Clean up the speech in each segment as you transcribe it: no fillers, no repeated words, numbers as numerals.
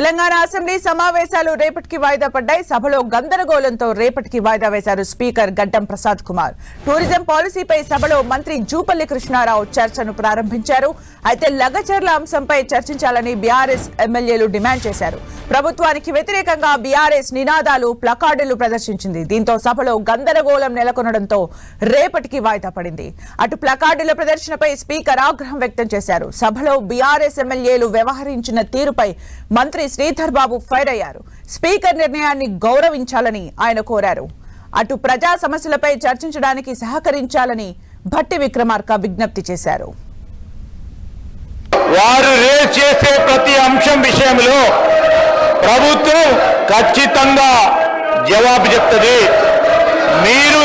Telangana assembly సమావేశాలు రేపటికి వాయిదా పడ్డాయి. సభలో గందరగోళంతో రేపటికి వాయిదా వేశారు స్పీకర్ గడ్డం ప్రసాద్ కుమార్. టూరిజం పాలసీపై సభలో మంత్రి జూపల్లి కృష్ణారావు చర్చను ప్రారంభించారు. అయితే లగచర్ల అంశంపై చర్చించాలని బీఆర్ఎస్ ఎమ్మెల్యేలు డిమాండ్ చేశారు. ప్రభుత్వానికి వ్యతిరేకంగా బీఆర్ఎస్ నినాదాలు, ప్లకార్డులు ప్రదర్శించింది. దీంతో సభలో గందరగోళం నెలకొనడంతో రేపటికి వాయిదా పడింది. అటు ప్లకార్డుల ప్రదర్శనపై స్పీకర్ ఆగ్రహం వ్యక్తం చేశారు. సభలో బీఆర్ఎస్ ఎమ్మెల్యేలు వ్యవహరించిన తీరుపై మంత్రి శ్రీధర్ బాబు ఫైర్ అయ్యారు. స్పీకర్ నిర్ణయాన్ని గౌరవించాలని ఆయన కోరారు. అటు ప్రజా సమస్యలపై చర్చించడానికి సహకరించాలని భట్టి విక్రమార్క విజ్ఞప్తి చేశారు. వారు రేజ్ చేసే ప్రతి అంశం విషయంలో ప్రభుత్వం ఖచ్చితంగా జవాబు చెప్తుంది. మీరు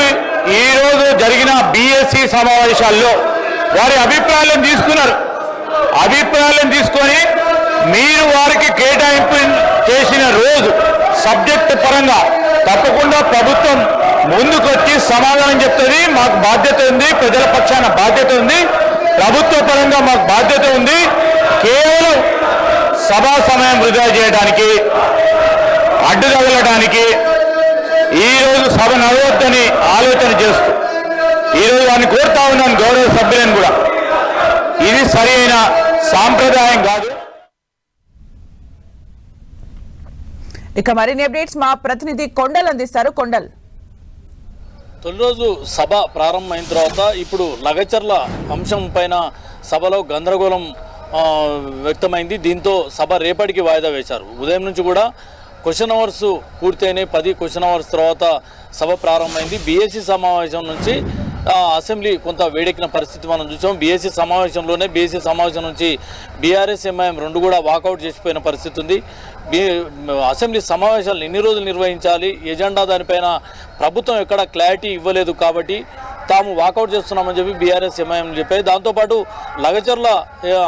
ఈరోజు జరిగిన బీఎస్సీ సమావేశాల్లో వారి అభిప్రాయాలను తీసుకున్నారు. అభిప్రాయాలను తీసుకొని మీరు వారికి కేటాయింపు చేసిన రోజు సబ్జెక్ట్ పరంగా తప్పకుండా ప్రభుత్వం ముందుకొచ్చి సమాధానం చెప్తుంది. మాకు బాధ్యత ఉంది, ప్రజల పక్షాన బాధ్యత ఉంది, ప్రభుత్వ పరంగా మాకు బాధ్యత ఉంది. కేవలం సభా సమయం వృధా చేయడానికి, అడ్డు తగలడానికి ఈరోజు సభ నడవద్దని ఆలోచన చేస్తూ ఈరోజు వారిని కోరుతా ఉన్నాను, గౌరవ సభ్యులను కూడా. ఇది సరైన సాంప్రదాయం కాదు. ఇక మరిన్ని అప్డేట్స్ మా ప్రతినిధి కొండల్ అందిస్తారు. కొండల్, తొలి రోజు సభ ప్రారంభమైన తర్వాత ఇప్పుడు లగచర్ల అంశం పైన సభలో గందరగోళం వ్యక్తమైంది. దీంతో సభ రేపటికి వాయిదా వేశారు. ఉదయం నుంచి కూడా క్వశ్చన్ అవర్స్ పూర్తయినాయి. 10 క్వశ్చన్ అవర్స్ తర్వాత సభ ప్రారంభమైంది. బీఎస్సీ సమావేశం నుంచి అసెంబ్లీ కొంత వేడెక్కిన పరిస్థితి మనం చూసాం. బీఎస్సీ సమావేశం నుంచి బీఆర్ఎస్ ఎంఐఎం రెండు కూడా వాకౌట్ చేసిపోయిన పరిస్థితి ఉంది. అసెంబ్లీ సమావేశాలు ఎన్ని రోజులు నిర్వహించాలి, ఎజెండా దానిపైన ప్రభుత్వం ఎక్కడ క్లారిటీ ఇవ్వలేదు కాబట్టి తాము వాకౌట్ చేస్తున్నామని చెప్పి బీఆర్ఎస్ ఎంఐఎం చెప్పాయి. దాంతోపాటు లగచర్ల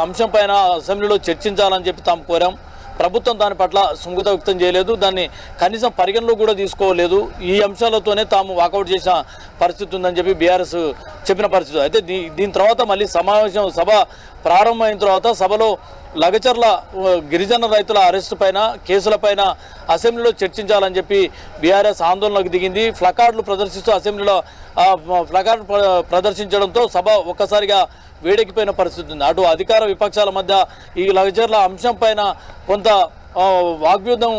అంశం పైన అసెంబ్లీలో చర్చించాలని చెప్పి తాము కోరాం. ప్రభుత్వం దాని పట్ల సుముఖత వ్యక్తం చేయలేదు, దాన్ని కనీసం పరిగణలో కూడా తీసుకోలేదు. ఈ అంశాలతోనే తాము వాకౌట్ చేసిన పరిస్థితి ఉందని చెప్పి బీఆర్ఎస్ చెప్పిన పరిస్థితి. అయితే దీని తర్వాత మళ్ళీ సభ ప్రారంభమైన తర్వాత సభలో లగచర్ల గిరిజన రైతుల అరెస్టు పైన, కేసులపైన అసెంబ్లీలో చర్చించాలని చెప్పి బీఆర్ఎస్ ఆందోళనకు దిగింది. ప్లకార్డులు ప్రదర్శిస్తూ అసెంబ్లీలో ప్లకార్డు ప్రదర్శించడంతో సభ ఒక్కసారిగా వేడెక్కిపోయిన పరిస్థితి ఉంది. అటు అధికార విపక్షాల మధ్య ఈ లగచర్ల అంశం పైన కొంత వాగ్యుద్ధం,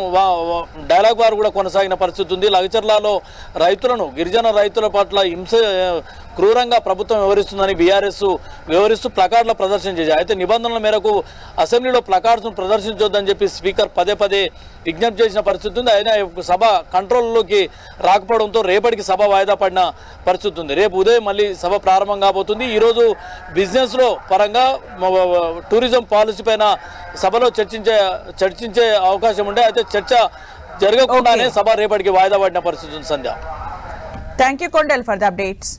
డైలాగ్ వారు కూడా కొనసాగిన పరిస్థితి ఉంది. లగచర్లలో గిరిజన రైతుల పట్ల క్రూరంగా ప్రభుత్వం వ్యవహరిస్తుందని బీఆర్ఎస్ వ్యవహరిస్తూ ప్లకార్డుల ప్రదర్శన చేశారు. అయితే నిబంధనల మేరకు అసెంబ్లీలో ప్లకార్డ్స్ను ప్రదర్శించొద్దని చెప్పి స్పీకర్ పదే విజ్ఞప్తి చేసిన పరిస్థితి ఉంది. అయినా సభ కంట్రోల్లోకి రాకపోవడంతో రేపటికి సభ వాయిదా పడిన పరిస్థితి ఉంది. రేపు ఉదయం మళ్ళీ సభ ప్రారంభం కాబోతుంది. ఈరోజు బిజినెస్లో పరంగా టూరిజం పాలసీ పైన సభలో చర్చించే అవకాశం ఉండే. అయితే చర్చ జరగకుండానే సభ రేపటికి వాయిదా పడిన పరిస్థితి ఉంది. Sandhya, thank you Kondal for the updates.